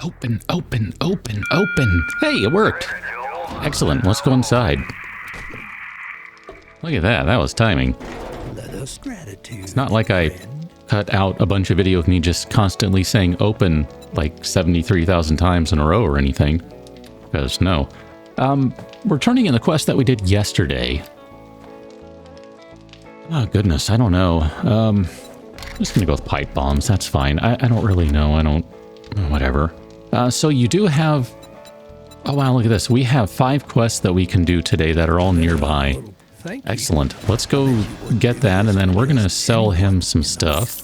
Open, open, open, open. Hey, it worked. Excellent. Let's go inside. Look at that. That was timing. It's not like I cut out a bunch of video of me just constantly saying open like 73,000 times in a row or anything. Because no. We're turning in the quest that we did yesterday. Oh, goodness. I don't know. I'm just going to go with pipe bombs. That's fine. I don't really know. Whatever. So you do have... Oh, wow, look at this. We have 5 quests that we can do today that are all nearby. Excellent. Let's go get that, and then we're going to sell him some stuff.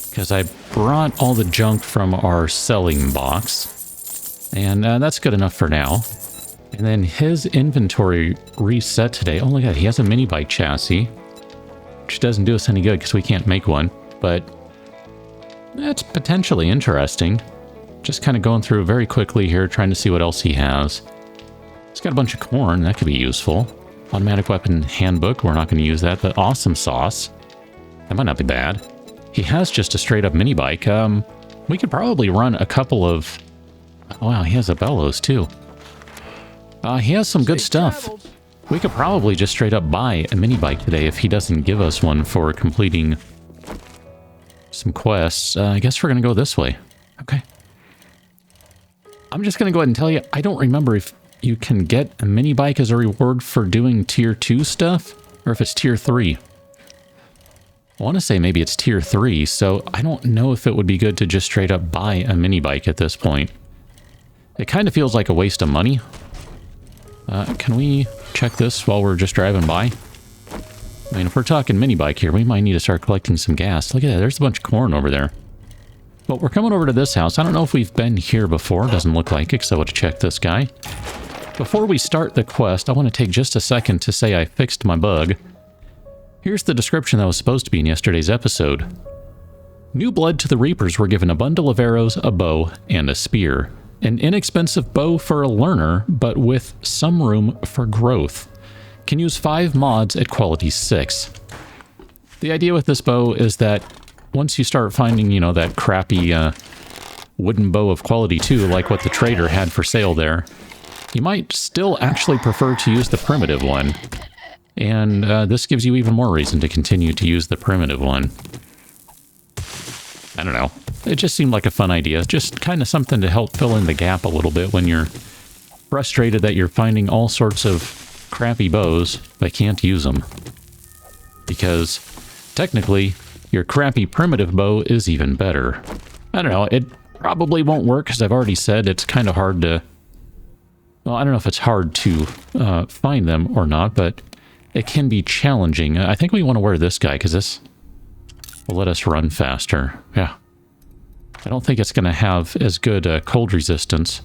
Because I brought all the junk from our selling box. And that's good enough for now. And then his inventory reset today. Oh, look at that. He has a mini bike chassis. Which doesn't do us any good because we can't make one. But that's potentially interesting. Just kind of going through very quickly here, trying to see what else he has. He's got a bunch of corn. That could be useful. Automatic weapon handbook. We're not going to use that. But awesome sauce. That might not be bad. He has just a straight up mini bike. We could probably run a couple of... Oh, wow, he has a bellows too. He has some good stuff. We could probably just straight up buy a mini bike today if he doesn't give us one for completing some quests. I guess we're going to go this way. Okay. I'm just going to go ahead and tell you, I don't remember if you can get a mini bike as a reward for doing tier 2 stuff, or if it's tier 3. I want to say maybe it's tier 3, so I don't know if it would be good to just straight up buy a mini bike at this point. It kind of feels like a waste of money. Can we check this while we're just driving by? I mean, if we're talking mini bike here, we might need to start collecting some gas. Look at that, there's a bunch of corn over there. But we're coming over to this house. I don't know if we've been here before. Doesn't look like it, so I want to check this guy. Before we start the quest, I want to take just a second to say I fixed my bug. Here's the description that was supposed to be in yesterday's episode. New blood to the Reapers were given a bundle of arrows, a bow, and a spear. An inexpensive bow for a learner, but with some room for growth. Can use 5 mods at quality 6. The idea with this bow is that once you start finding, you know, that crappy wooden bow of quality 2, like what the trader had for sale there, you might still actually prefer to use the primitive one. And this gives you even more reason to continue to use the primitive one. I don't know. It just seemed like a fun idea. Just kind of something to help fill in the gap a little bit when you're frustrated that you're finding all sorts of crappy bows but can't use them. Because technically, your crappy primitive bow is even better. I don't know. It probably won't work because I've already said it's kind of hard to... Well, I don't know if it's hard to find them or not, but it can be challenging. I think we want to wear this guy because this will let us run faster. Yeah. I don't think it's going to have as good cold resistance,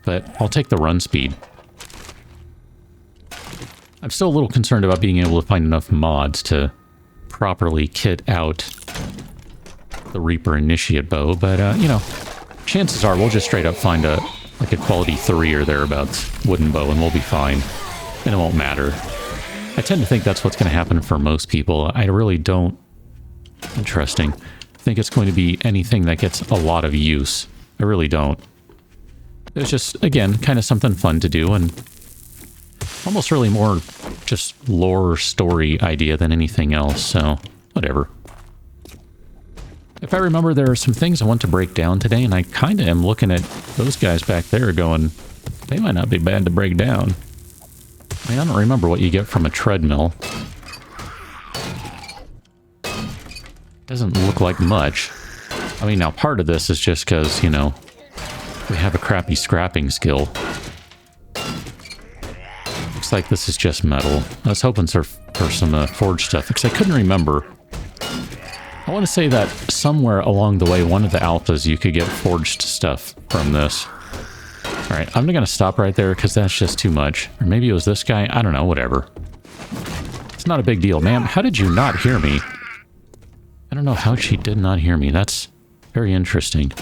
but I'll take the run speed. I'm still a little concerned about being able to find enough mods to properly kit out the Reaper Initiate bow, but, you know, chances are we'll just straight up find a quality 3 or thereabouts wooden bow and we'll be fine, and it won't matter. I tend to think that's what's going to happen for most people. I really don't... Interesting. Think it's going to be anything that gets a lot of use. I really don't. It's just, again, kind of something fun to do, and almost really more just lore story idea than anything else, so whatever. If I remember, there are some things I want to break down today, and I kind of am looking at those guys back there going, they might not be bad to break down. I mean, I don't remember what you get from a treadmill. Doesn't look like much. I mean, now part of this is just because, you know, we have a crappy scrapping skill. Looks like this is just metal. I was hoping for some forged stuff, because I couldn't remember. I want to say that somewhere along the way, one of the alphas, you could get forged stuff from this. Alright, I'm going to stop right there, because that's just too much. Or maybe it was this guy. I don't know, whatever. It's not a big deal. Ma'am, how did you not hear me? I don't know how she did not hear me. That's very interesting.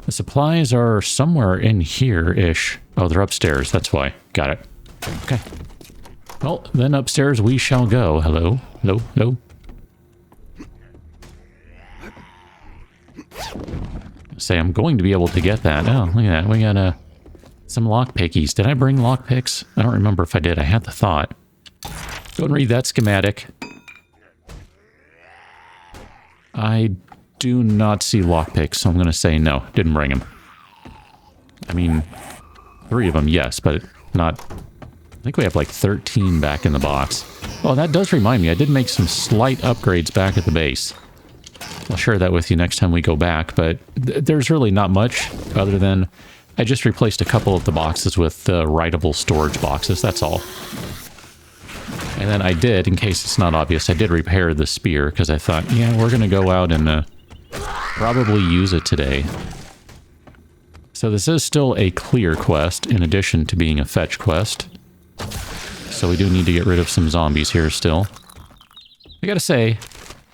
The supplies are somewhere in here-ish. Oh, they're upstairs. That's why. Got it. Okay. Well, then upstairs we shall go. Hello? Hello? Hello? Say I'm going to be able to get that. Oh, look at that. We got some lock pickies. Did I bring lock picks? I don't remember if I did. I had the thought. Go and read that schematic. I do not see lock picks, so I'm going to say no. Didn't bring them. I mean, 3 of them, yes, but not... I think we have like 13 back in the box. Oh, that does remind me. I did make some slight upgrades back at the base. I'll share that with you next time we go back, but there's really not much other than I just replaced a couple of the boxes with writable storage boxes, that's all. And then I did, in case it's not obvious, I did repair the spear because I thought, yeah, we're going to go out and probably use it today. So this is still a clear quest in addition to being a fetch quest. So we do need to get rid of some zombies here still. I gotta say,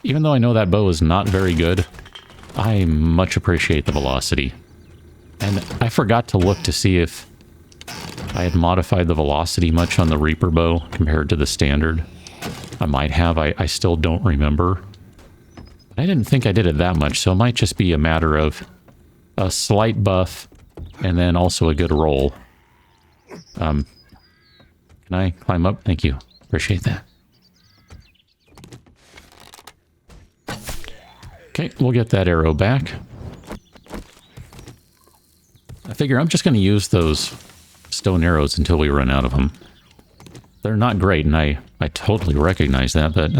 even though I know that bow is not very good, I much appreciate the velocity. And I forgot to look to see if I had modified the velocity much on the Reaper bow compared to the standard. I might have, I still don't remember. But I didn't think I did it that much, so it might just be a matter of a slight buff and then also a good roll. Can I climb up? Thank you. Appreciate that. Okay, we'll get that arrow back. I figure I'm just going to use those stone arrows until we run out of them. They're not great, and I totally recognize that, but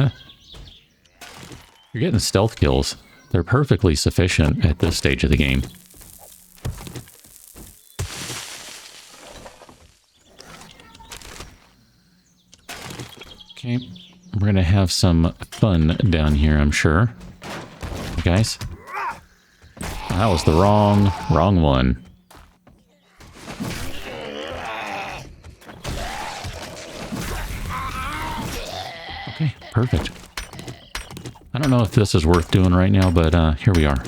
you're getting stealth kills. They're perfectly sufficient at this stage of the game. Okay, we're going to have some fun down here, I'm sure. You guys? That was the wrong one. Okay, perfect. I don't know if this is worth doing right now, but here we are.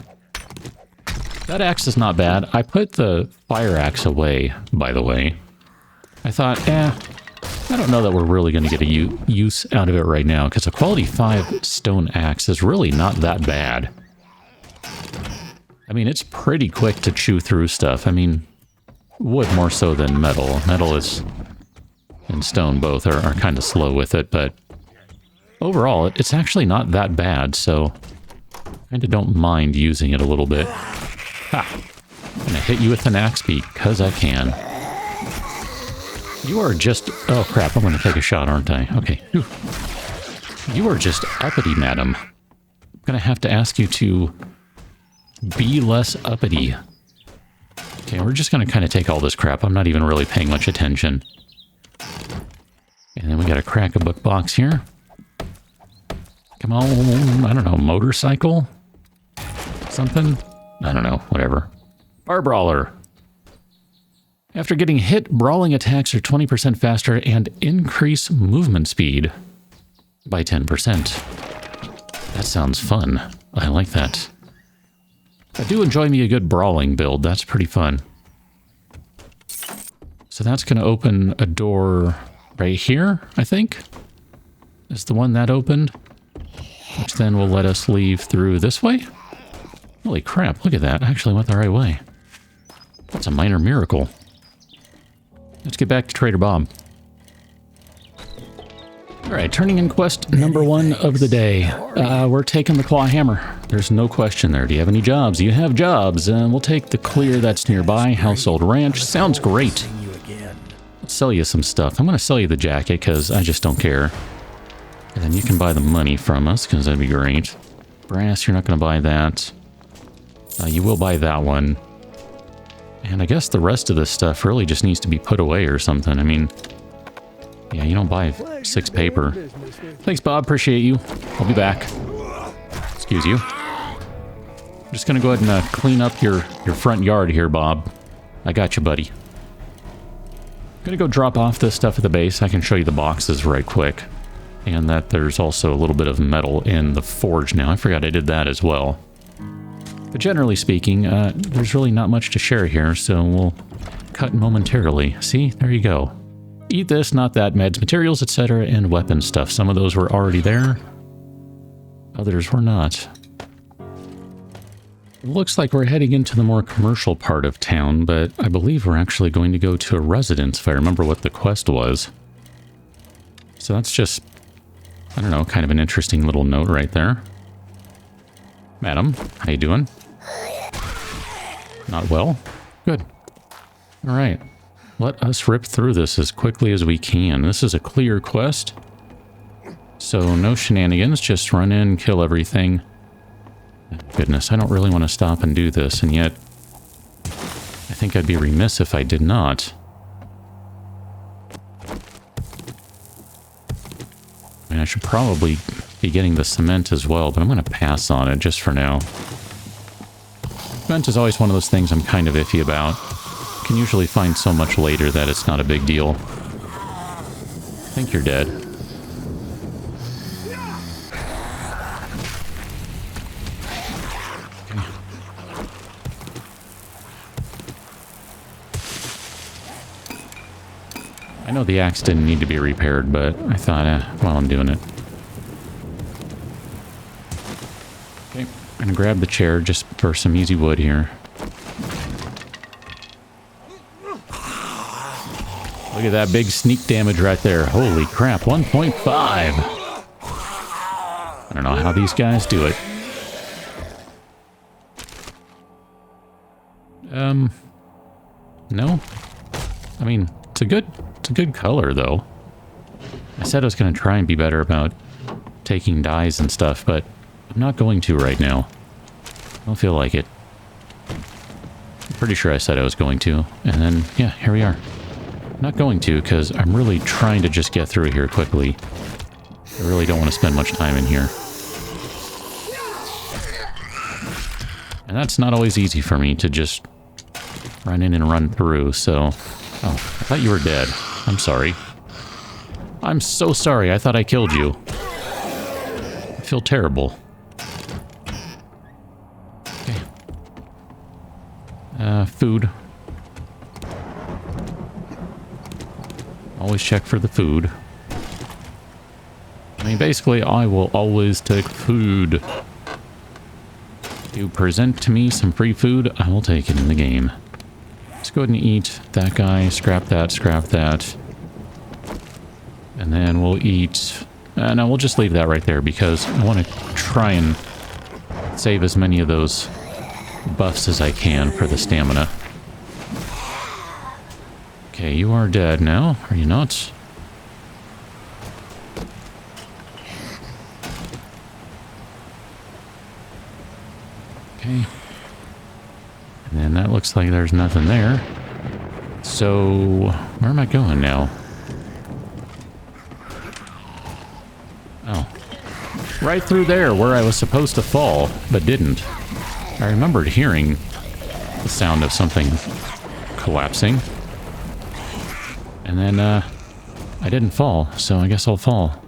That axe is not bad. I put the fire axe away, by the way. I thought, I don't know that we're really going to get a use out of it right now, because a quality 5 stone axe is really not that bad. I mean, it's pretty quick to chew through stuff. I mean, wood more so than metal. Metal is, and stone both are kind of slow with it, but overall, it's actually not that bad, so I kind of don't mind using it a little bit. Ha! I'm going to hit you with an axe because I can. You are just... Oh, crap. I'm going to take a shot, aren't I? Okay. Whew. You are just uppity, madam. I'm going to have to ask you to be less uppity. Okay, we're just going to kind of take all this crap. I'm not even really paying much attention. And then we got to crack a book box here. Come on. I don't know. Motorcycle? Something? I don't know. Whatever. Bar brawler. After getting hit, brawling attacks are 20% faster and increase movement speed by 10%. That sounds fun. I like that. I do enjoy me a good brawling build. That's pretty fun. So that's going to open a door right here, I think. Is the one that opened. Which then will let us leave through this way. Holy crap, look at that. I actually went the right way. That's a minor miracle. Let's get back to Trader Bob. Alright, turning in quest number 1 of the day. We're taking the claw hammer. There's no question there. Do you have any jobs? You have jobs. We'll take the clear that's nearby. Household ranch. Sounds great. Let's sell you some stuff. I'm going to sell you the jacket because I just don't care. And then you can buy the money from us because that'd be great. Brass, you're not going to buy that. You will buy that one. And I guess the rest of this stuff really just needs to be put away or something. I mean, yeah, you don't buy 6 paper. Thanks, Bob. Appreciate you. I'll be back. Excuse you. I'm just going to go ahead and clean up your front yard here, Bob. I got you, buddy. I'm going to go drop off this stuff at the base. I can show you the boxes right quick. And that there's also a little bit of metal in the forge now. I forgot I did that as well. But generally speaking, there's really not much to share here, so we'll cut momentarily. See? There you go. Eat this, not that, meds, materials, etc., and weapon stuff. Some of those were already there. Others were not. It looks like we're heading into the more commercial part of town, but I believe we're actually going to go to a residence, if I remember what the quest was. So that's just, I don't know, kind of an interesting little note right there. Madam, how you doing? Not well? Good. Alright. Let us rip through this as quickly as we can. This is a clear quest. So no shenanigans, just run in, kill everything. Goodness, I don't really want to stop and do this, and yet I think I'd be remiss if I did not. I mean, I should probably be getting the cement as well, but I'm going to pass on it just for now. Cement is always one of those things I'm kind of iffy about. You can usually find so much later that it's not a big deal. I think you're dead. I know the axe didn't need to be repaired, but I thought, while I'm doing it. Okay, I'm gonna grab the chair just for some easy wood here. Look at that big sneak damage right there. Holy crap, 1.5! I don't know how these guys do it. No? I mean, it's a good color, though. I said I was going to try and be better about taking dyes and stuff, but I'm not going to right now. I don't feel like it. I'm pretty sure I said I was going to, and then, yeah, here we are. I'm not going to, because I'm really trying to just get through here quickly. I really don't want to spend much time in here. And that's not always easy for me to just run in and run through, so... Oh, I thought you were dead. I'm sorry. I'm so sorry. I thought I killed you. I feel terrible. Okay. Food. Always check for the food. I mean, basically, I will always take food. You present to me some free food, I will take it in the game. Let's go ahead and eat that guy, scrap that. And then we'll eat... no, we'll just leave that right there because I want to try and save as many of those buffs as I can for the stamina. Okay, you are dead now, are you not? Okay. And then that looks like there's nothing there. So, where am I going now? Oh. Right through there, where I was supposed to fall, but didn't. I remembered hearing the sound of something collapsing. And then, I didn't fall, so I guess I'll fall.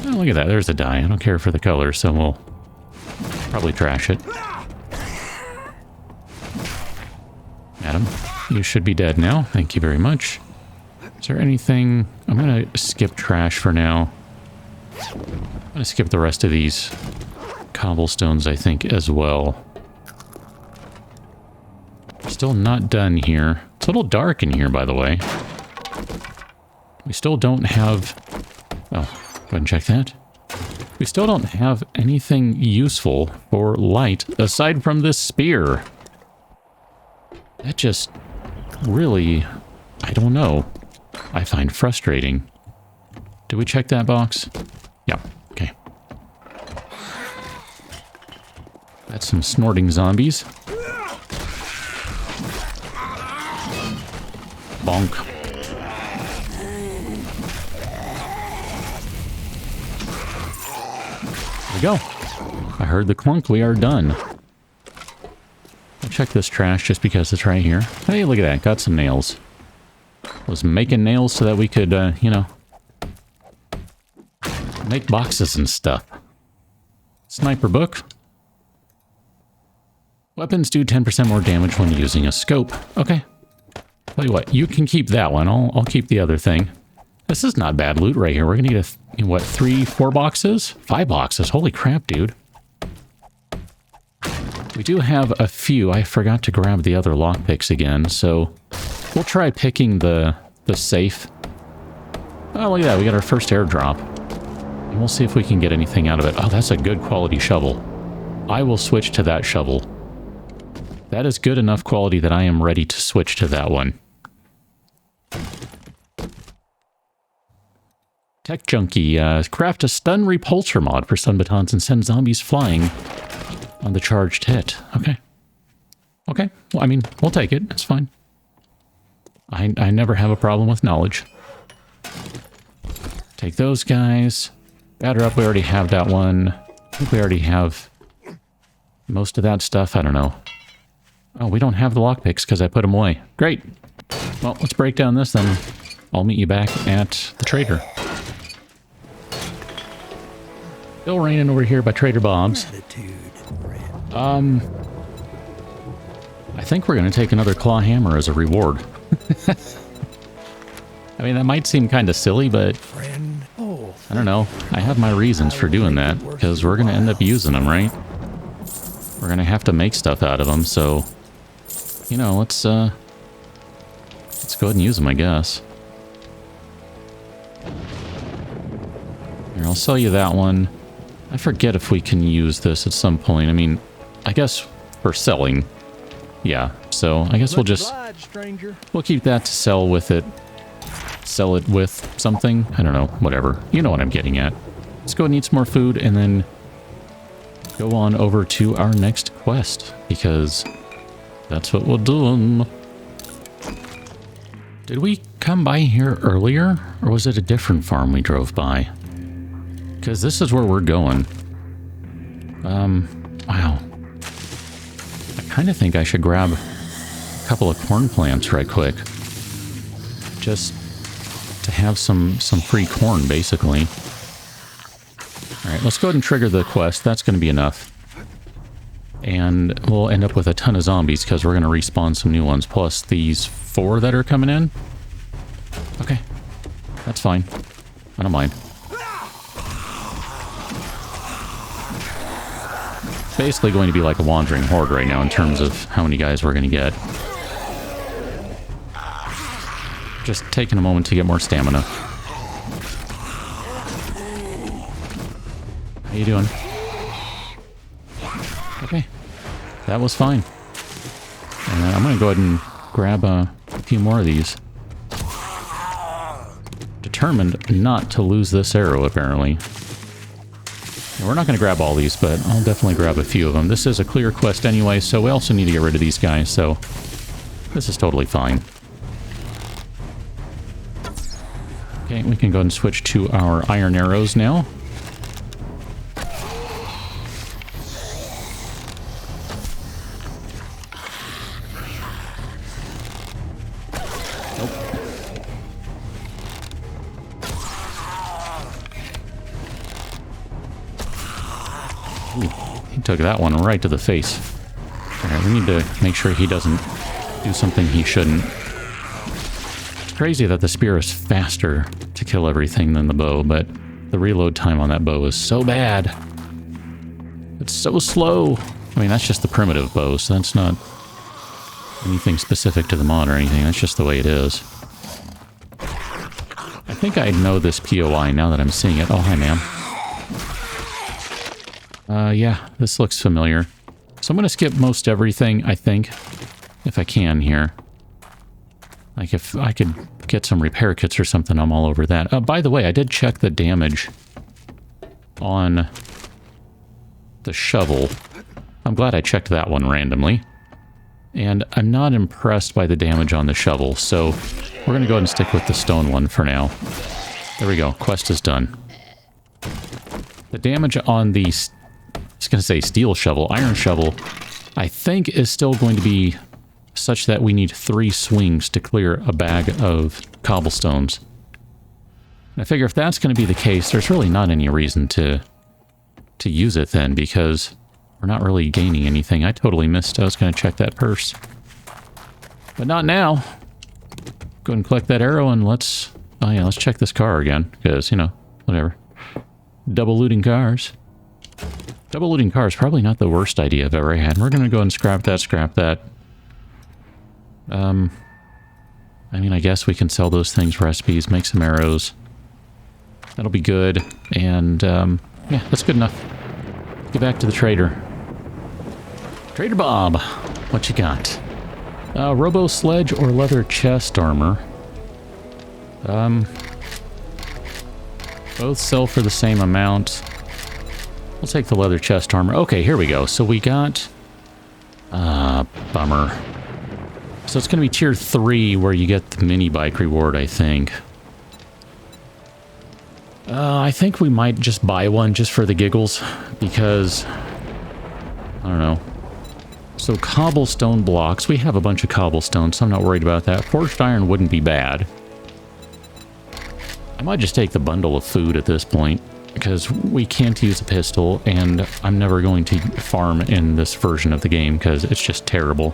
Oh, look at that, there's a die. I don't care for the color, so we'll probably trash it. Madam, you should be dead now. Thank you very much. Is there anything... I'm gonna skip trash for now. I'm gonna skip the rest of these cobblestones, I think, as well. Still not done here. It's a little dark in here, by the way. We still don't have... Oh, go ahead and check that. We still don't have anything useful for light aside from this spear. That just really, I don't know, I find frustrating. Did we check that box? Yeah, okay. That's some snorting zombies. Bonk. There we go. I heard the clunk. We are done. I'll check this trash just because it's right here. Hey, look at that. Got some nails. Was making nails so that we could, you know, make boxes and stuff. Sniper book. Weapons do 10% more damage when using a scope. Okay. Tell you what, you can keep that one. I'll keep the other thing. This is not bad loot right here. We're gonna need what, 3, 4 boxes? 5 boxes. Holy crap, dude. We do have a few. I forgot to grab the other lockpicks again, so we'll try picking the safe. Oh, look at that. We got our first airdrop. And we'll see if we can get anything out of it. Oh, that's a good quality shovel. I will switch to that shovel. That is good enough quality that I am ready to switch to that one. Tech Junkie, craft a stun repulsor mod for stun batons and send zombies flying on the charged hit. Okay. Okay. Well, I mean, we'll take it. It's fine. I never have a problem with knowledge. Take those guys. Batter up, we already have that one. I think we already have most of that stuff. I don't know. Oh, we don't have the lockpicks because I put them away. Great. Well, let's break down this then. I'll meet you back at the trader. Still raining over here by Trader Bob's. I think we're going to take another claw hammer as a reward. I mean, that might seem kind of silly, but I don't know. I have my reasons for doing that, because we're going to end up using them, right? We're going to have to make stuff out of them, so, you know, let's go ahead and use them, I guess. Here, I'll sell you that one. I forget if we can use this at some point. I mean, I guess for selling. Yeah, so I guess we'll keep that to sell with it. Sell it with something. I don't know, whatever. You know what I'm getting at. Let's go and eat some more food and then go on over to our next quest, because that's what we'll do. Did we come by here earlier, or was it a different farm we drove by? Because this is where we're going. Wow. I kind of think I should grab a couple of corn plants right quick. Just to have some free corn, basically. Alright, let's go ahead and trigger the quest. That's going to be enough. And we'll end up with a ton of zombies, because we're going to respawn some new ones, plus these 4 that are coming in. Okay. That's fine. I don't mind. It's basically going to be like a wandering horde right now in terms of how many guys we're going to get. Just taking a moment to get more stamina. How you doing? Okay. That was fine. And I'm going to go ahead and grab a few more of these. Determined not to lose this arrow, apparently. And we're not going to grab all these, but I'll definitely grab a few of them. This is a clear quest anyway, so we also need to get rid of these guys, so this is totally fine. Okay, we can go and switch to our iron arrows now. Took that one right to the face. Alright, we need to make sure he doesn't do something he shouldn't. It's crazy that the spear is faster to kill everything than the bow, but the reload time on that bow is so bad. It's so slow. I mean, that's just the primitive bow, so that's not anything specific to the mod or anything. That's just the way it is. I think I know this POI now that I'm seeing it. Oh, hi, ma'am. Yeah, this looks familiar. So I'm going to skip most everything, I think, if I can here. Like, if I could get some repair kits or something, I'm all over that. By the way, I did check the damage on the shovel. I'm glad I checked that one randomly. And I'm not impressed by the damage on the shovel, so we're going to go ahead and stick with the stone one for now. There we go. Quest is done. The damage on the... I was going to say steel shovel, iron shovel, I think is still going to be such that we need 3 swings to clear a bag of cobblestones. And I figure if that's going to be the case, there's really not any reason to use it then, because we're not really gaining anything. I totally missed. I was going to check that purse. But not now. Go ahead and collect that arrow and let's Oh yeah, let's check this car again, because, you know, whatever. Double looting cars. Double looting cars, probably not the worst idea I've ever had. We're going to go and scrap that. I mean, I guess we can sell those things, recipes, make some arrows. That'll be good. And, yeah, that's good enough. Get back to the trader. Trader Bob, what you got? Robo sledge or leather chest armor. Both sell for the same amount. We'll take the leather chest armor. Okay, here we go. So we got... bummer. So it's going to be tier 3 where you get the mini bike reward, I think. I think we might just buy one just for the giggles, because... I don't know. So cobblestone blocks. We have a bunch of cobblestone, so I'm not worried about that. Forged iron wouldn't be bad. I might just take the bundle of food at this point, because we can't use a pistol, and I'm never going to farm in this version of the game, because it's just terrible.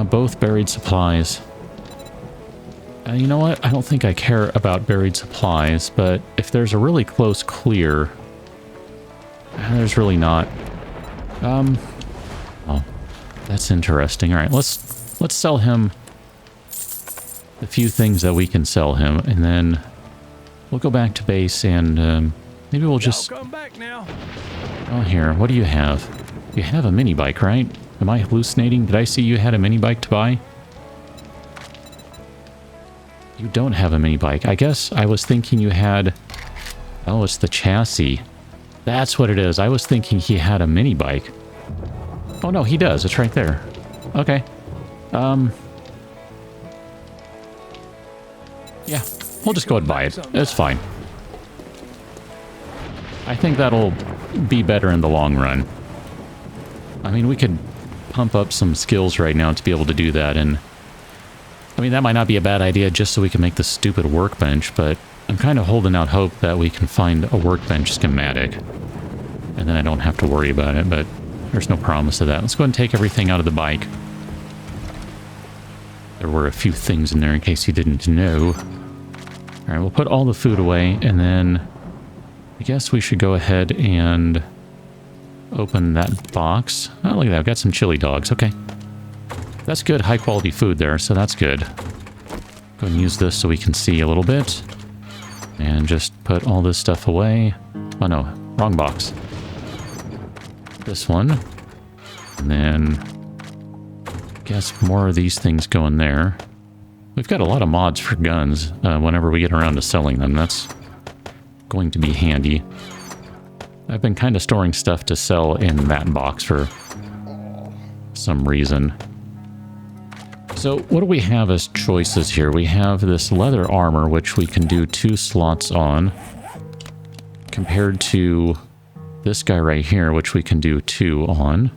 Both buried supplies. You know what? I don't think I care about buried supplies, but if there's a really close clear... there's really not. Oh, that's interesting. Alright, let's sell him the few things that we can sell him, and then we'll go back to base and maybe we'll just... Come back now. Oh, here, what do you have? You have a mini bike, right? Am I hallucinating? Did I see you had a mini bike to buy? You don't have a mini bike. I guess I was thinking you had... Oh, it's the chassis. That's what it is. I was thinking he had a mini bike. Oh no, he does. It's right there. Okay. Yeah, we'll just go and buy it. It's fine. I think that'll be better in the long run. I mean, we could pump up some skills right now to be able to do that, and... I mean, that might not be a bad idea just so we can make the stupid workbench, but I'm kind of holding out hope that we can find a workbench schematic. And then I don't have to worry about it, but there's no promise of that. Let's go ahead and take everything out of the bike. There were a few things in there in case you didn't know. Alright, we'll put all the food away, and then I guess we should go ahead and open that box. Oh, look at that. I've got some chili dogs. Okay. That's good. High quality food there, so that's good. Go and use this so we can see a little bit. And just put all this stuff away. Oh no, wrong box. This one. And then I guess more of these things go in there. We've got a lot of mods for guns whenever we get around to selling them. That's going to be handy. I've been kind of storing stuff to sell in that box for some reason. So what do we have as choices here? We have this leather armor, which we can do 2 slots on, compared to this guy right here, which we can do 2 on.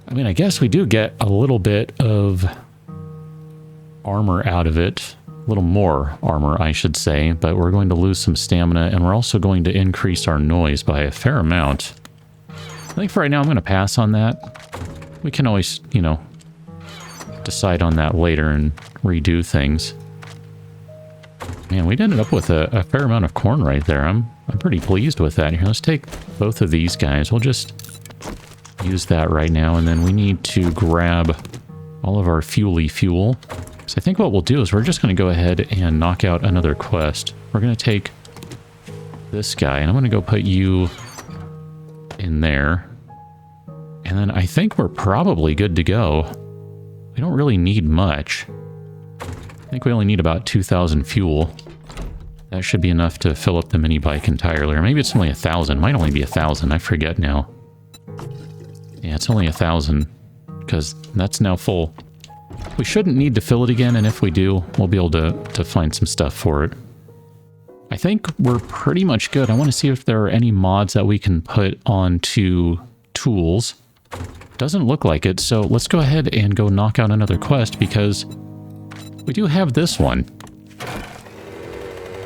I mean, I guess we do get a little bit of armor out of it. A little more armor, I should say, but we're going to lose some stamina, and we're also going to increase our noise by a fair amount. I think for right now I'm going to pass on that. We can always, you know, decide on that later and redo things. Man, we ended up with a fair amount of corn right there. I'm pretty pleased with that. Here, let's take both of these guys. We'll just use that right now, and then we need to grab all of our fuely fuel. So I think what we'll do is we're just going to go ahead and knock out another quest. We're going to take this guy, and I'm going to go put you in there. And then I think we're probably good to go. We don't really need much. I think we only need about 2,000 fuel. That should be enough to fill up the mini bike entirely. Or maybe it's only 1,000. Might only be 1,000. I forget now. Yeah, it's only 1,000. Because that's now full. We shouldn't need to fill it again, and if we do, we'll be able to find some stuff for it. I think we're pretty much good. I want to see if there are any mods that we can put onto tools. Doesn't look like it, so let's go ahead and go knock out another quest, because we do have this one.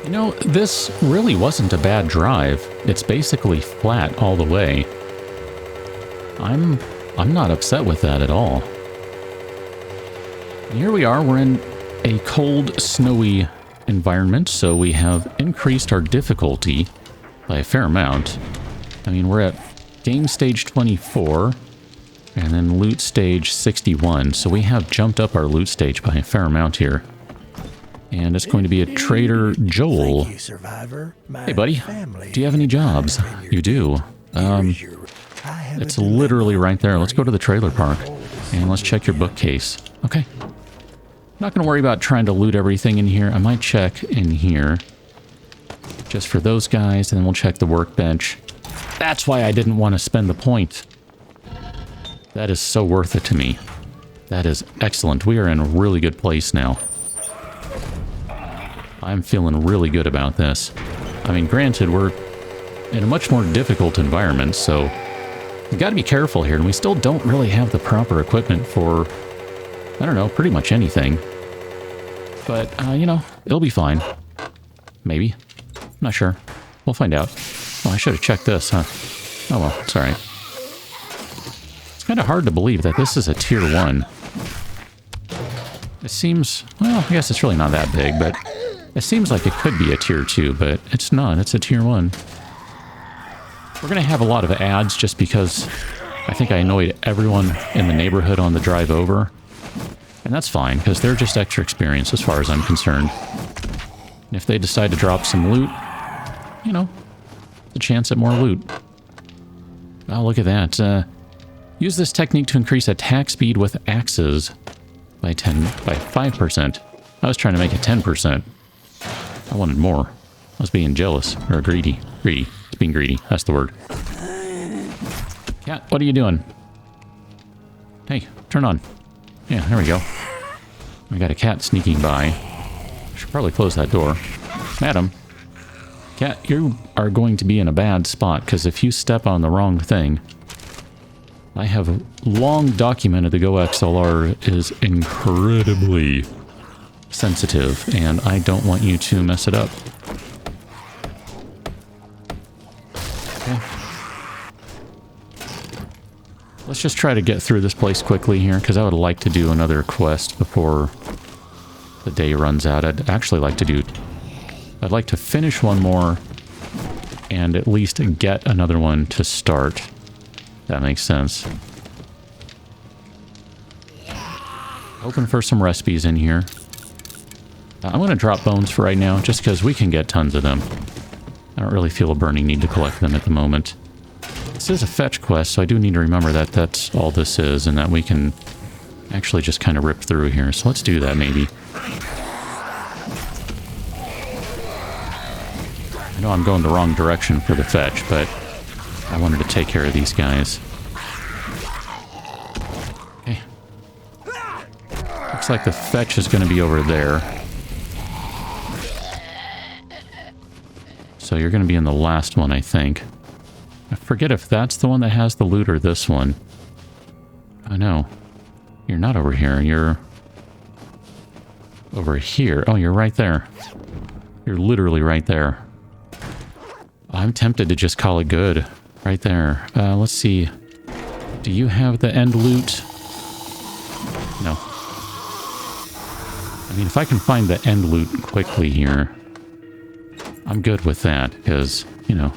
You know, this really wasn't a bad drive. It's basically flat all the way. I'm not upset with that at all. Here we are. We're in a cold, snowy environment, so we have increased our difficulty by a fair amount. I mean, we're at game stage 24, and then loot stage 61, so we have jumped up our loot stage by a fair amount here. And it's going to be a Trader Joel. Thank you, survivor. Hey, buddy. Do you have any jobs? You do. It's literally right there. Let's go to the trailer park, and let's check your bookcase. Okay. Not going to worry about trying to loot everything in here. I might check in here just for those guys, and then we'll check the workbench. That's why I didn't want to spend the point. That is so worth it to me. That is excellent. We are in a really good place now. I'm feeling really good about this. I mean, granted, we're in a much more difficult environment, so we got to be careful here, and we still don't really have the proper equipment for, I don't know, pretty much anything. But, you know, it'll be fine. Maybe. I'm not sure. We'll find out. Oh, I should have checked this, huh? Oh well, it's alright. It's kind of hard to believe that this is a tier 1. It seems, well, I guess it's really not that big, but it seems like it could be a tier 2, but it's not. It's a tier 1. We're going to have a lot of ads just because I think I annoyed everyone in the neighborhood on the drive over. And that's fine, because they're just extra experience as far as I'm concerned. And if they decide to drop some loot, you know, a chance at more loot. Oh, look at that. Use this technique to increase attack speed with axes by 5%. I was trying to make it 10%. I wanted more. I was being jealous, or greedy. Greedy. It's being greedy. That's the word. Cat, what are you doing? Hey, turn on. Yeah, there we go. We got a cat sneaking by. I should probably close that door. Madam. Cat, you are going to be in a bad spot, because if you step on the wrong thing... I have long documented the Go XLR is incredibly sensitive, and I don't want you to mess it up. Okay. Let's just try to get through this place quickly here, because I would like to do another quest before the day runs out. I'd actually like to do... I'd like to finish one more and at least get another one to start. That makes sense. Hoping for some recipes in here. I'm going to drop bones for right now, just because we can get tons of them. I don't really feel a burning need to collect them at the moment. This is a fetch quest, so I do need to remember that that's all this is, and that we can actually just kind of rip through here. So let's do that, maybe. I know I'm going the wrong direction for the fetch, but I wanted to take care of these guys. Okay. Looks like the fetch is going to be over there. So you're going to be in the last one, I think. I forget if that's the one that has the loot or this one. Oh no. You're not over here. You're over here. Oh, you're right there. You're literally right there. I'm tempted to just call it good. Right there. Let's see. Do you have the end loot? No. I mean, if I can find the end loot quickly here, I'm good with that, because, you know,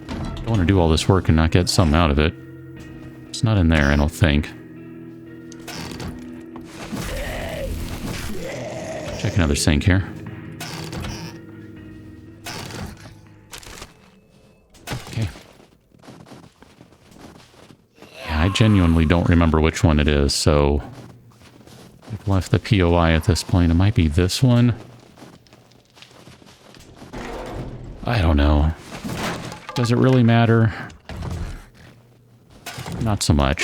I don't want to do all this work and not get something out of it. It's not in there, I don't think. Check another sink here. Okay. Yeah, I genuinely don't remember which one it is, so... I've left the POI at this point. It might be this one. I don't know. Does it really matter? Not so much.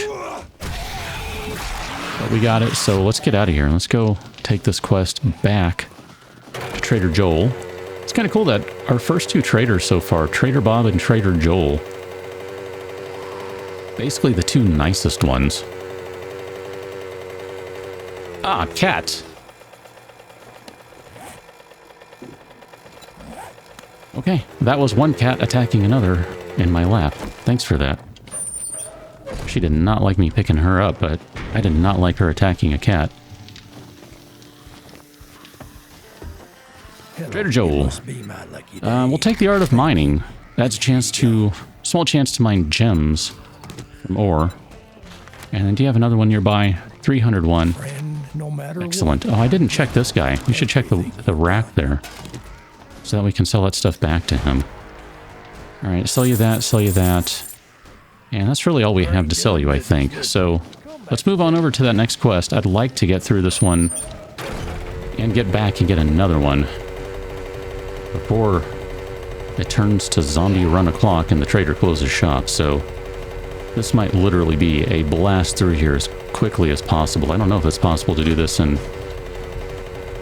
But we got it, so let's get out of here. Let's go take this quest back to Trader Joel. It's kind of cool that our first two traders so far, Trader Bob and Trader Joel, basically the two nicest ones. Ah, cat. Okay, that was one cat attacking another in my lap. Thanks for that. She did not like me picking her up, but I did not like her attacking a cat. Trader Joel. We'll take the art of mining. That's a chance to... small chance to mine gems from ore. And then do you have another one nearby? 301. Excellent. Oh, I didn't check this guy. We should check the rack there. So that we can sell that stuff back to him. Alright, sell you that, sell you that. And that's really all we have to sell you, I think. So, let's move on over to that next quest. I'd like to get through this one and get back and get another one before it turns to zombie run o'clock and the trader closes shop. So, this might literally be a blast through here as quickly as possible. I don't know if it's possible to do this in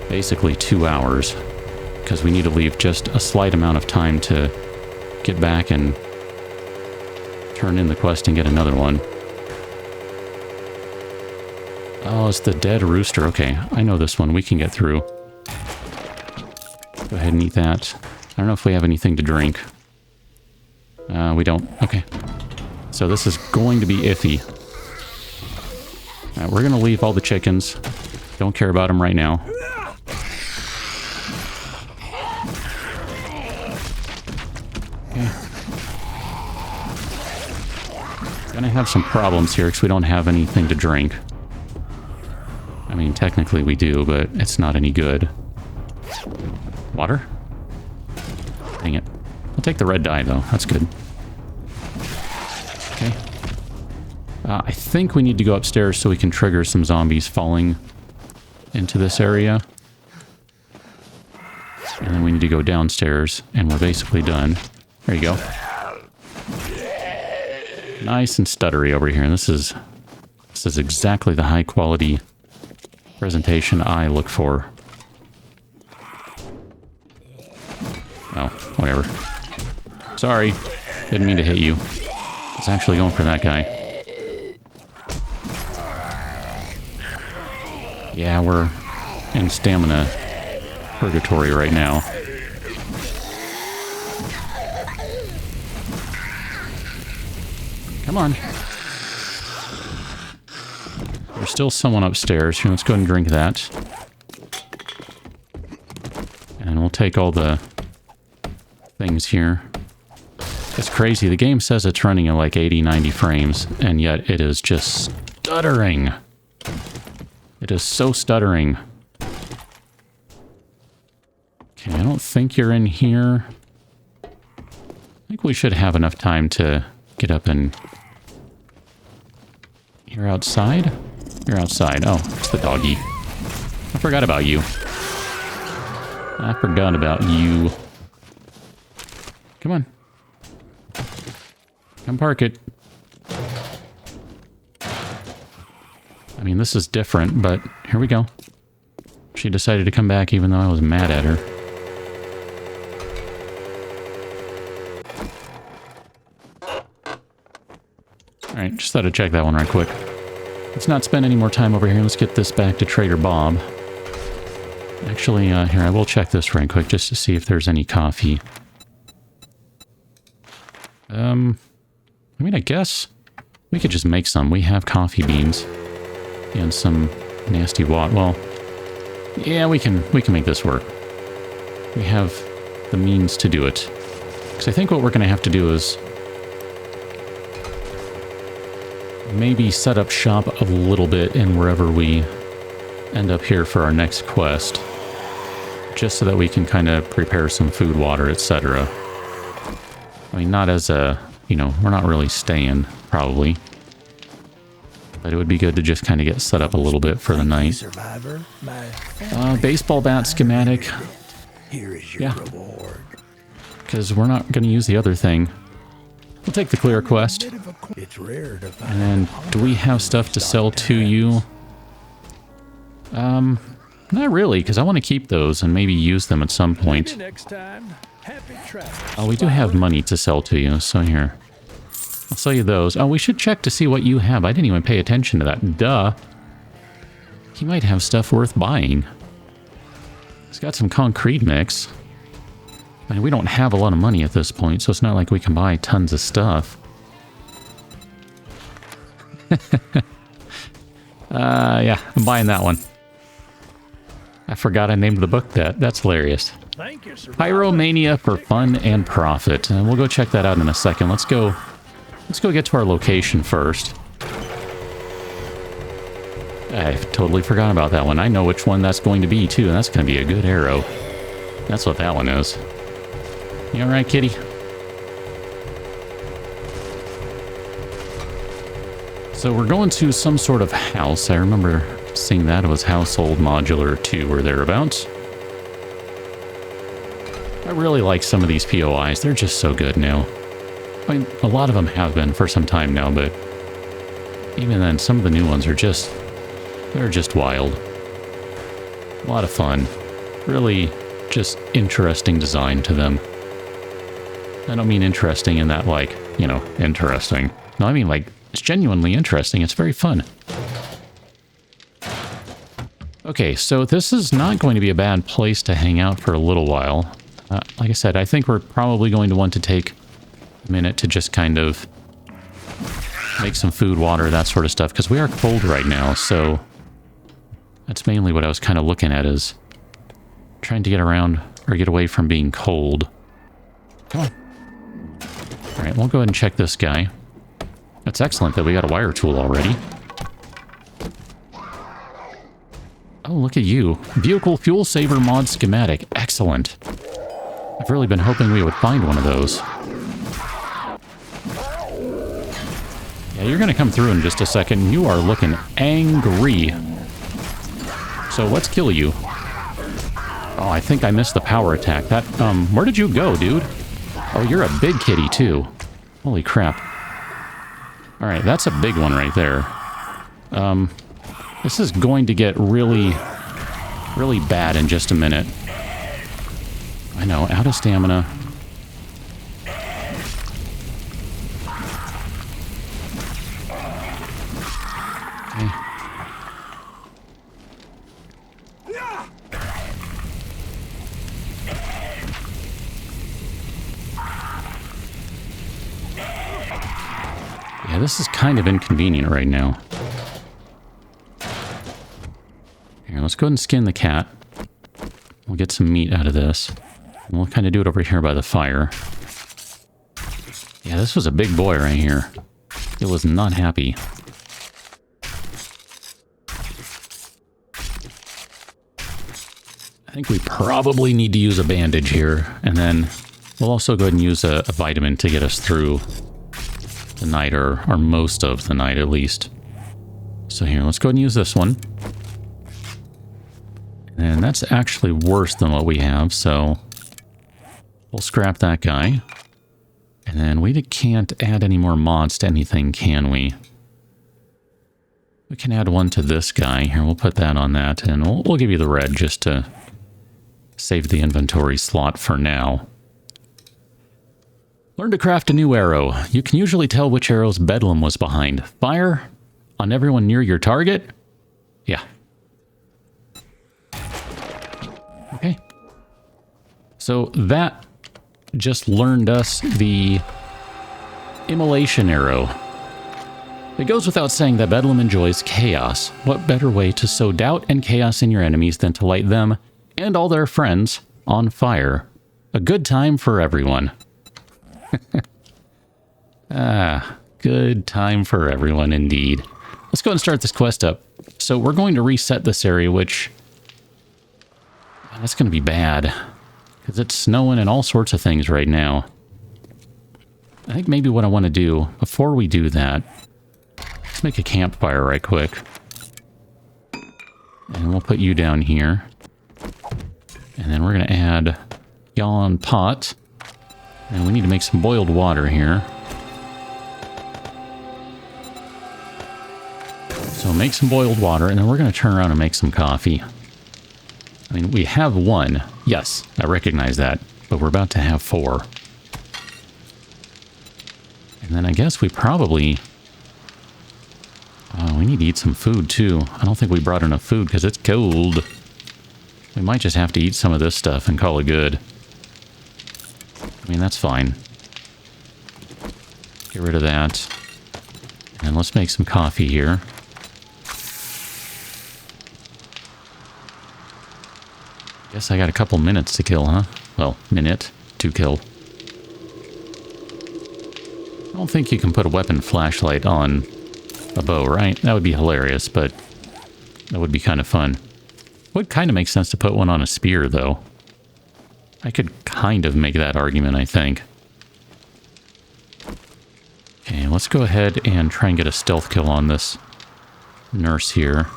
basically 2 hours, because we need to leave just a slight amount of time to get back and turn in the quest and get another one. Oh, it's the dead rooster. Okay, I know this one. We can get through. Go ahead and eat that. I don't know if we have anything to drink. We don't. Okay. So this is going to be iffy. We're going to leave all the chickens. Don't care about them right now. Okay. Gonna have some problems here because we don't have anything to drink. I mean, technically we do, but it's not any good. Water? Dang it. I'll take the red dye, though. That's good. Okay. I think we need to go upstairs so we can trigger some zombies falling into this area. And then we need to go downstairs, and we're basically done. There you go. Nice and stuttery over here. This is exactly the high quality presentation I look for. Oh, whatever. Sorry. Didn't mean to hit you. I was actually going for that guy. Yeah, we're in stamina purgatory right now. Come on. There's still someone upstairs. Here, let's go ahead and drink that. And we'll take all the things here. It's crazy. The game says it's running at like 80, 90 frames, and yet it is just stuttering. It is so stuttering. Okay, I don't think you're in here. I think we should have enough time to get up and... You're outside? You're outside. Oh, it's the doggy. I forgot about you. I forgot about you. Come on. Come park it. I mean, this is different, but here we go. She decided to come back even though I was mad at her. Alright, just thought I'd check that one right quick. Let's not spend any more time over here. Let's get this back to Trader Bob. Actually, here, I will check this right quick just to see if there's any coffee. I mean, I guess we could just make some. We have coffee beans and some nasty water. Well, yeah, we can make this work. We have the means to do it. Because I think what we're going to have to do is maybe set up shop a little bit in wherever we end up here for our next quest. Just so that we can kind of prepare some food, water, etc. I mean, not as a, you know, we're not really staying, probably. But it would be good to just kind of get set up a little bit for the night. Baseball bat schematic. Yeah. Because we're not going to use the other thing. We'll take the clear quest. And then, do we have stuff to sell to you? Not really, because I want to keep those and maybe use them at some point. Oh, we do have money to sell to you, so here. I'll sell you those. Oh, we should check to see what you have. I didn't even pay attention to that. Duh. He might have stuff worth buying. He's got some concrete mix. I mean, we don't have a lot of money at this point, so it's not like we can buy tons of stuff. Yeah, I'm buying that one. I forgot I named the book that. That's hilarious. Thank you, sir. Pyromania for fun and profit. And we'll go check that out in a second. Let's go get to our location first. I totally forgot about that one. I know which one that's going to be, too, and that's going to be a good arrow. That's what that one is. You alright, kitty? So we're going to some sort of house. I remember seeing that. It was Household Modular 2 or thereabouts. I really like some of these POIs. They're just so good now. I mean, a lot of them have been for some time now, but even then, some of the new ones are just... they're just wild. A lot of fun. Really just interesting design to them. I don't mean interesting in that, like, you know, interesting. No, I mean, like, it's genuinely interesting. It's very fun. Okay, so this is not going to be a bad place to hang out for a little while. Like I said, I think we're probably going to want to take a minute to just kind of make some food, water, that sort of stuff, because we are cold right now, so that's mainly what I was kind of looking at, is trying to get around or get away from being cold. Come on. Alright, we'll go ahead and check this guy. That's excellent that we got a wire tool already. Oh, look at you. Vehicle fuel saver mod schematic. Excellent. I've really been hoping we would find one of those. Yeah, you're going to come through in just a second. You are looking angry. So let's kill you. Oh, I think I missed the power attack. That, where did you go, dude? Oh, you're a big kitty, too. Holy crap. Alright, that's a big one right there. This is going to get really, really bad in just a minute. I know, out of stamina. Okay. Yeah, this is kind of inconvenient right now. Here, let's go ahead and skin the cat. We'll get some meat out of this. And we'll kind of do it over here by the fire. Yeah, this was a big boy right here. It was not happy. I think we probably need to use a bandage here. And then we'll also go ahead and use a vitamin to get us through the night, or most of the night at least. So here, let's go ahead and use this one. And that's actually worse than what we have, so we'll scrap that guy. And then we can't add any more mods to anything, can we? We can add one to this guy. Here, we'll put that on that, and we'll give you the red just to save the inventory slot for now. Learn to craft a new arrow. You can usually tell which arrow's Bedlam was behind. Fire on everyone near your target? Yeah. Okay. So that just learned us the immolation arrow. It goes without saying that Bedlam enjoys chaos. What better way to sow doubt and chaos in your enemies than to light them and all their friends on fire? A good time for everyone. Good time for everyone indeed. Let's go ahead and start this quest up. So we're going to reset this area, which... that's going to be bad. Because it's snowing and all sorts of things right now. I think maybe what I want to do, before we do that... let's make a campfire right quick. And we'll put you down here. And then we're going to add gallon pot. And we need to make some boiled water here. So make some boiled water, and then we're going to turn around and make some coffee. I mean, we have one. Yes, I recognize that. But we're about to have 4. And then I guess we probably... we need to eat some food, too. I don't think we brought enough food because it's cold. We might just have to eat some of this stuff and call it good. I mean, that's fine. Get rid of that. And let's make some coffee here. Guess I got a couple minutes to kill, huh? Well, minute to kill. I don't think you can put a weapon flashlight on a bow, right? That would be hilarious, but that would be kind of fun. Would kind of make sense to put one on a spear, though. I could kind of make that argument, I think. Okay, let's go ahead and try and get a stealth kill on this nurse here.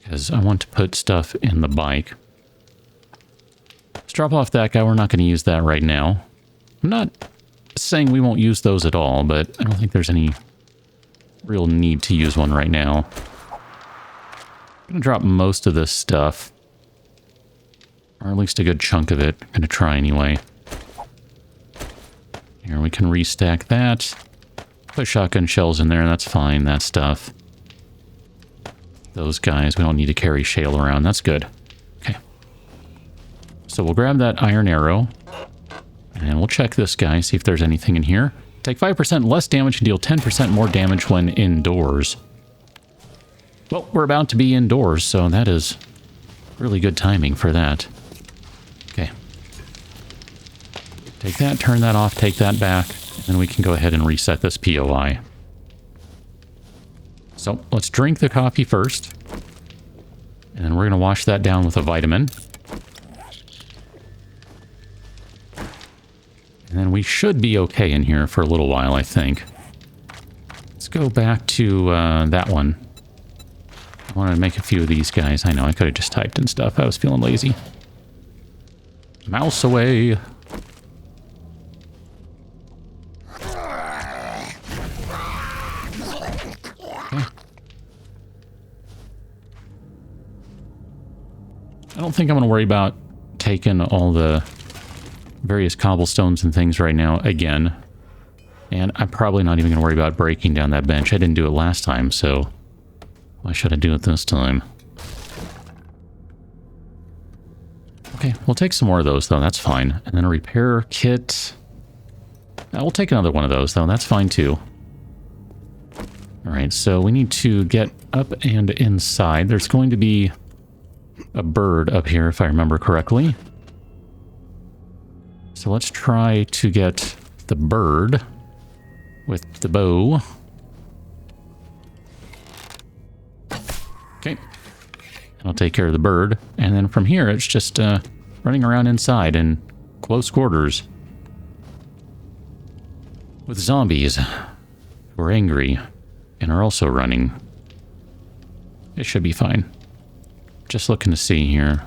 Because I want to put stuff in the bike. Let's drop off that guy. We're not going to use that right now. I'm not saying we won't use those at all, but I don't think there's any real need to use one right now. I'm going to drop most of this stuff. Or at least a good chunk of it. I'm going to try anyway. Here, we can restack that. Put shotgun shells in there, that's fine, that stuff. Those guys, we don't need to carry shale around, that's good. Okay. So we'll grab that iron arrow. And we'll check this guy, see if there's anything in here. Take 5% less damage and deal 10% more damage when indoors. Well, we're about to be indoors, so that is really good timing for that. Okay. Take that, turn that off, take that back, and then we can go ahead and reset this POI. So, let's drink the coffee first. And then we're going to wash that down with a vitamin. And then we should be okay in here for a little while, I think. Let's go back to that one. I want to make a few of these guys. I know, I could have just typed in stuff. I was feeling lazy. Mouse away. Okay. I don't think I'm going to worry about taking all the various cobblestones and things right now again. And I'm probably not even going to worry about breaking down that bench. I didn't do it last time, so why should I do it this time? Okay, we'll take some more of those, though. That's fine. And then a repair kit. We'll take another one of those, though. That's fine, too. Alright, so we need to get up and inside. There's going to be a bird up here, if I remember correctly. So let's try to get the bird with the bow. Okay. I'll take care of the bird. And then from here, it's just running around inside in close quarters with zombies who are angry and are also running. It should be fine. Just looking to see here.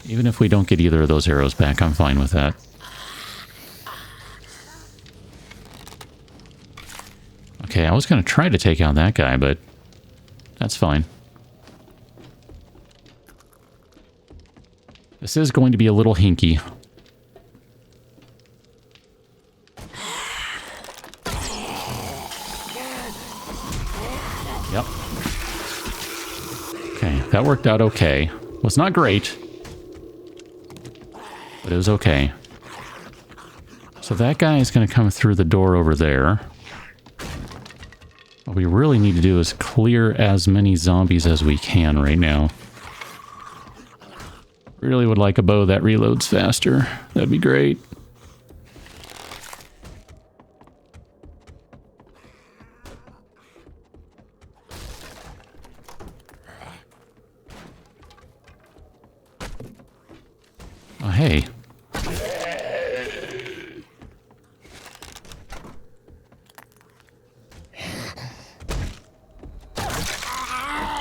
Even if we don't get either of those arrows back, I'm fine with that. Okay, I was going to try to take out that guy, but that's fine. This is going to be a little hinky. Yep. Okay, that worked out okay. Was not great, but it was okay. So that guy is going to come through the door over there. What we really need to do is clear as many zombies as we can right now. Really would like a bow that reloads faster. That'd be great. Oh, hey.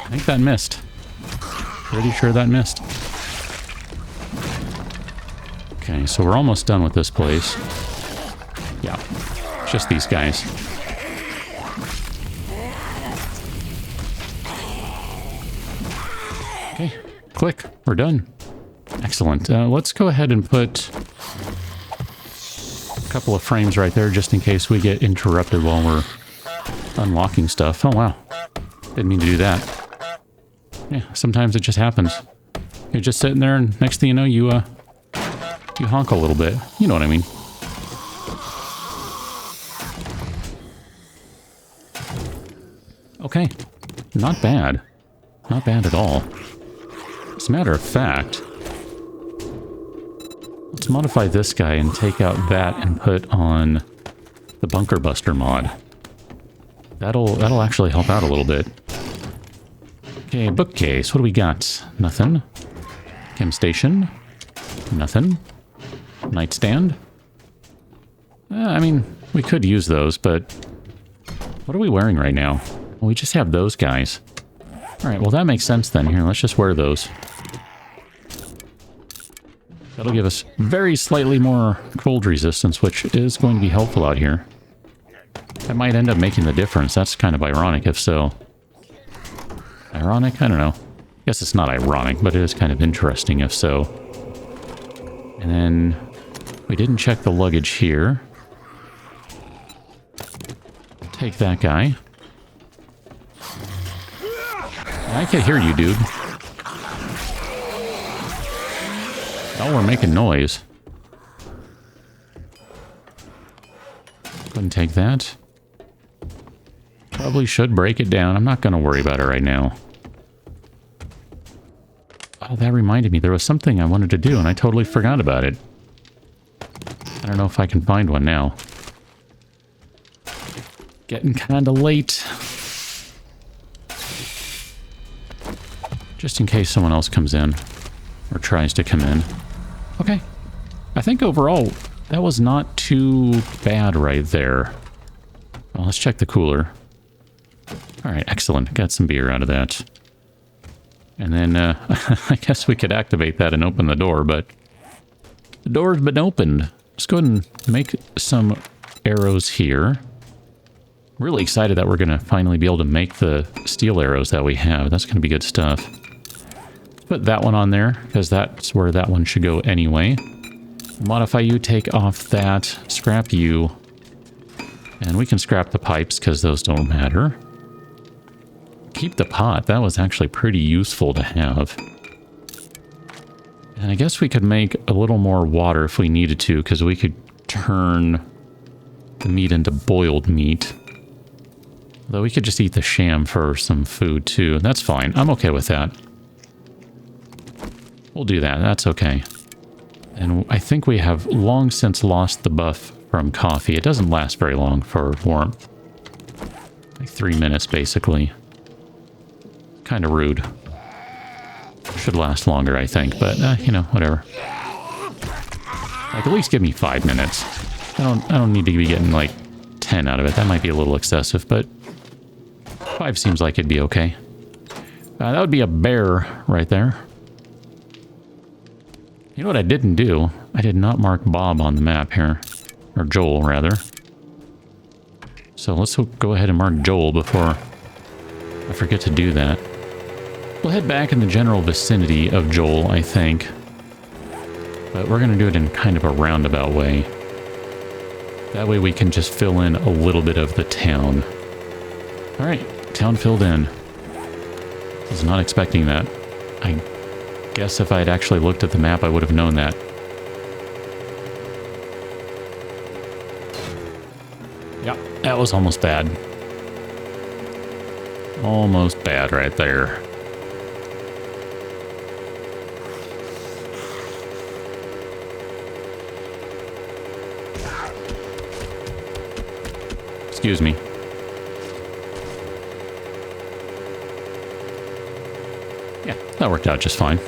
I think that missed. Pretty sure that missed. Okay, so we're almost done with this place. Yeah, just these guys. Okay, click. We're done. Excellent. Let's go ahead and put a couple of frames right there just in case we get interrupted while we're unlocking stuff. Oh, wow. Didn't mean to do that. Yeah, sometimes it just happens. You're just sitting there and next thing you know, you honk a little bit. You know what I mean. Okay, not bad. Not bad at all. As a matter of fact, let's modify this guy and take out that and put on the Bunker Buster mod. That'll actually help out a little bit. Okay, bookcase. What do we got? Nothing. Chem station. Nothing. Nightstand. I mean, we could use those, but what are we wearing right now? Well, we just have those guys. Alright, well that makes sense then. Here, let's just wear those. That'll give us very slightly more cold resistance, which is going to be helpful out here. That might end up making the difference. That's kind of ironic if so. Ironic? I don't know. I guess it's not ironic, but it is kind of interesting if so. And then we didn't check the luggage here. Take that guy. I can hear you, dude. Oh, we're making noise. Couldn't take that. Probably should break it down. I'm not going to worry about it right now. Oh, that reminded me. There was something I wanted to do, and I totally forgot about it. I don't know if I can find one now. Getting kind of late. Just in case someone else comes in. Or tries to come in. Okay. I think overall, that was not too bad right there. Well, let's check the cooler. Alright, excellent. Got some beer out of that. And then, I guess we could activate that and open the door, but the door's been opened. Let's go ahead and make some arrows here. Really excited that we're going to finally be able to make the steel arrows that we have. That's going to be good stuff. Put that one on there, because that's where that one should go anyway. Modify you, take off that, scrap you. And we can scrap the pipes, because those don't matter. Keep the pot. That was actually pretty useful to have. And I guess we could make a little more water if we needed to, because we could turn the meat into boiled meat. Though we could just eat the sham for some food too. That's fine. I'm okay with that. We'll do that. That's okay. And I think we have long since lost the buff from coffee. It doesn't last very long for warmth. Like 3 minutes, basically. Kind of rude. Should last longer, I think, but, you know, whatever. Like, at least give me 5 minutes. I don't need to be getting, like, 10 out of it. That might be a little excessive, but 5 seems like it'd be okay. That would be a bear right there. You know what I didn't do? I did not mark Bob on the map here. Or Joel, rather. So let's go ahead and mark Joel before I forget to do that. We'll head back in the general vicinity of Joel, I think. But we're going to do it in kind of a roundabout way. That way we can just fill in a little bit of the town. Alright, town filled in. Was not expecting that. I guess if I had actually looked at the map, I would have known that. Yeah, that was almost bad. Almost bad right there. Excuse me. Yeah, that worked out just fine.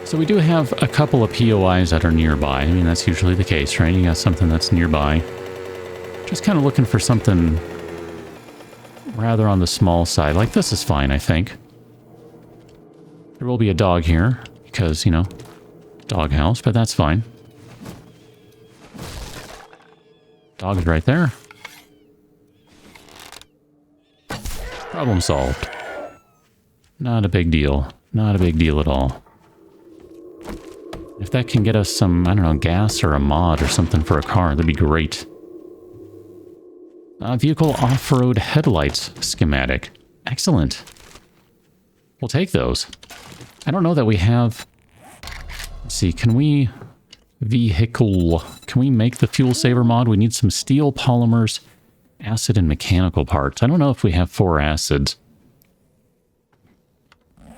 So we do have a couple of POIs that are nearby. I mean, that's usually the case, right? You got something that's nearby. Just kind of looking for something rather on the small side. Like, this is fine, I think. There will be a dog here, because, you know, doghouse, but that's fine. Dog's right there. Problem solved. Not a big deal. Not a big deal at all. If that can get us some, I don't know, gas or a mod or something for a car, that'd be great. Vehicle off-road headlights schematic. Excellent. We'll take those. I don't know that we have... Let's see, can we... Vehicle. Can we make the fuel saver mod? We need some steel polymers Acid and mechanical parts. I don't know if we have 4 acids.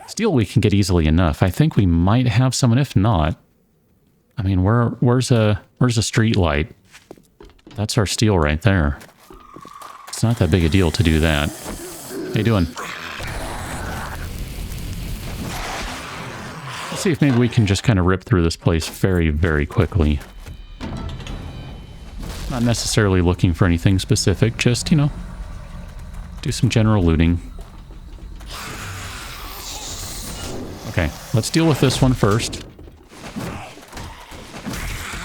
Steel we can get easily enough. I think we might have some, and if not, I mean, where's a street light? That's our steel right there. It's not that big a deal to do that. How you doing? Let's see if maybe we can just kind of rip through this place very, very quickly. Not necessarily looking for anything specific, just, you know, do some general looting. Okay, let's deal with this one first.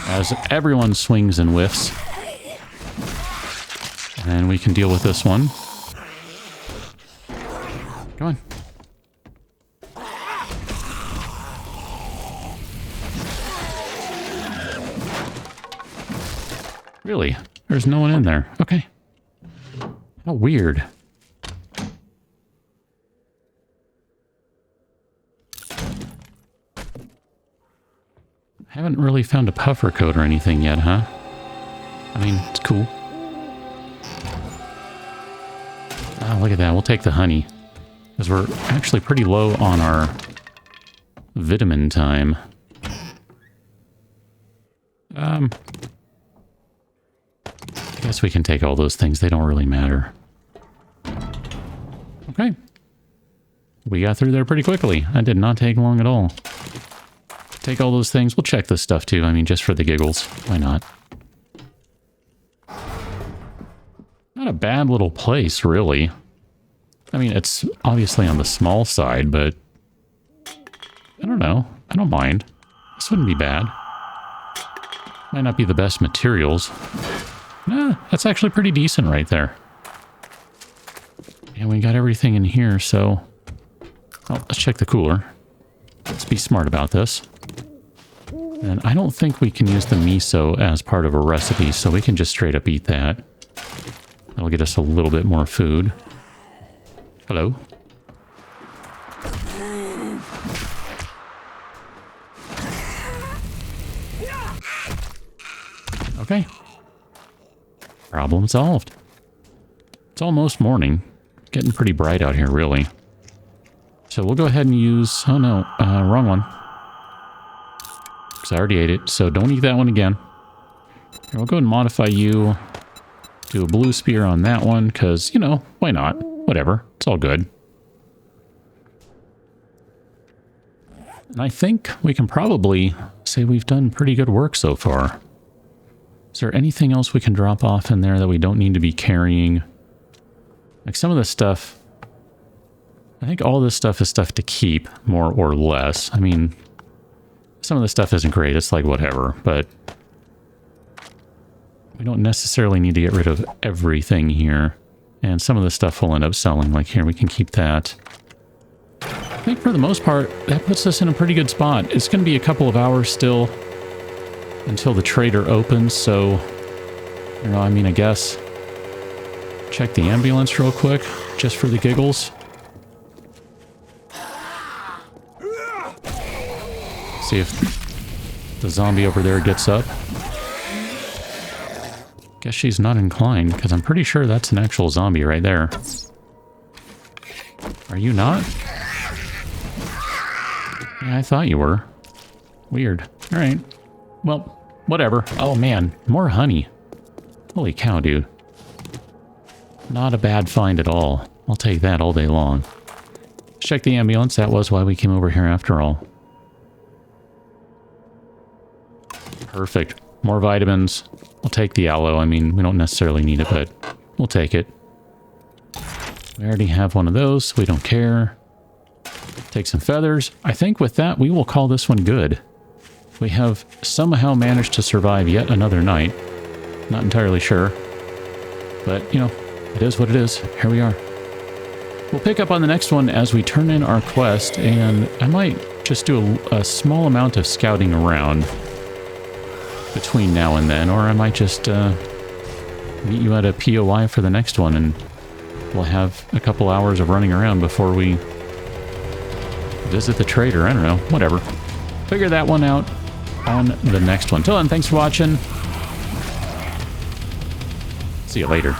As everyone swings and whiffs. And then we can deal with this one. Come on. Really? There's no one in there. Okay. How weird. Haven't really found a puffer coat or anything yet, huh? I mean, it's cool. Oh, look at that. We'll take the honey. Because we're actually pretty low on our vitamin time. I guess we can take all those things. They don't really matter. Okay. We got through there pretty quickly. That did not take long at all. Take all those things. We'll check this stuff too. I mean, just for the giggles. Why not? Not a bad little place, really. I mean, it's obviously on the small side, but I don't know. I don't mind. This wouldn't be bad. Might not be the best materials. That's actually pretty decent right there. And we got everything in here, so... Oh, let's check the cooler. Let's be smart about this. And I don't think we can use the miso as part of a recipe, so we can just straight up eat that. That'll get us a little bit more food. Hello? Okay. Problem solved. It's almost morning. Getting pretty bright out here, really. So we'll go ahead and use... Oh no, wrong one. Because I already ate it, so don't eat that one again. Here, we'll go ahead and modify you. Do a blue spear on that one, because, you know, why not? Whatever. It's all good. And I think we can probably say we've done pretty good work so far. Is there anything else we can drop off in there that we don't need to be carrying? Like some of this stuff... I think all this stuff is stuff to keep, more or less. I mean, some of the stuff isn't great. It's like whatever, but... we don't necessarily need to get rid of everything here. And some of the stuff we'll end up selling. Like here, we can keep that. I think for the most part, that puts us in a pretty good spot. It's going to be a couple of hours still until the trader opens, so... you know, I mean, I guess... check the ambulance real quick, just for the giggles. See if the zombie over there gets up. Guess she's not inclined, because I'm pretty sure that's an actual zombie right there. Are you not? Yeah, I thought you were. Weird. Alright. Well, whatever. Oh man, more honey. Holy cow, dude. Not a bad find at all. I'll take that all day long. Let's check the ambulance. That was why we came over here after all. Perfect. More vitamins. We'll take the aloe. I mean, we don't necessarily need it, but we'll take it. We already have one of those, so we don't care. Take some feathers. I think with that, we will call this one good. We have somehow managed to survive yet another night. Not entirely sure. But, you know, it is what it is. Here we are. We'll pick up on the next one as we turn in our quest, and I might just do a small amount of scouting around between now and then, or I might just meet you at a POI for the next one, and we'll have a couple hours of running around before we visit the trader. I don't know, whatever. Figure that one out on the next one. Till then, thanks for watching. See you later.